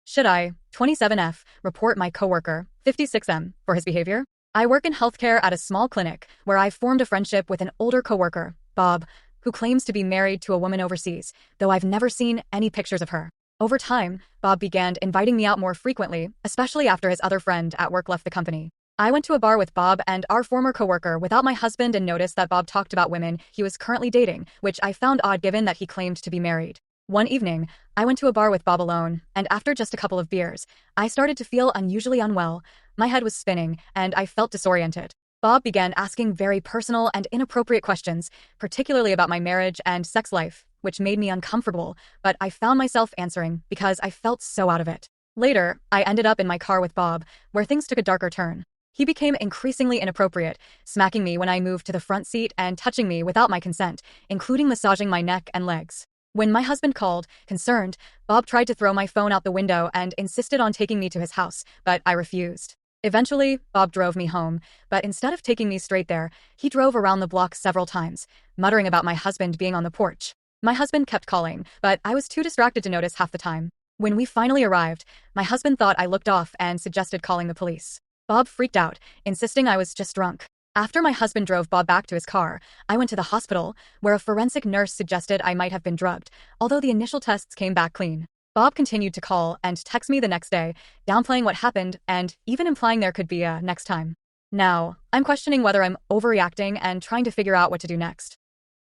Should I, 27F, report my coworker, 56M, for his behavior? I work in healthcare at a small clinic where I formed a friendship with an older coworker, Bob, who claims to be married to a woman overseas, though I've never seen any pictures of her. Over time, Bob began inviting me out more frequently, especially after his other friend at work left the company. I went to a bar with Bob and our former coworker without my husband and noticed that Bob talked about women he was currently dating, which I found odd given that he claimed to be married. One evening, I went to a bar with Bob alone, and after just a couple of beers, I started to feel unusually unwell. My head was spinning, and I felt disoriented. Bob began asking very personal and inappropriate questions, particularly about my marriage and sex life, which made me uncomfortable, but I found myself answering because I felt so out of it. Later, I ended up in my car with Bob, where things took a darker turn. He became increasingly inappropriate, smacking me when I moved to the front seat and touching me without my consent, including massaging my neck and legs. When my husband called, concerned, Bob tried to throw my phone out the window and insisted on taking me to his house, but I refused. Eventually, Bob drove me home, but instead of taking me straight there, he drove around the block several times, muttering about my husband being on the porch. My husband kept calling, but I was too distracted to notice half the time. When we finally arrived, my husband thought I looked off and suggested calling the police. Bob freaked out, insisting I was just drunk. After my husband drove Bob back to his car, I went to the hospital, where a forensic nurse suggested I might have been drugged, although the initial tests came back clean. Bob continued to call and text me the next day, downplaying what happened and even implying there could be a next time. Now, I'm questioning whether I'm overreacting and trying to figure out what to do next.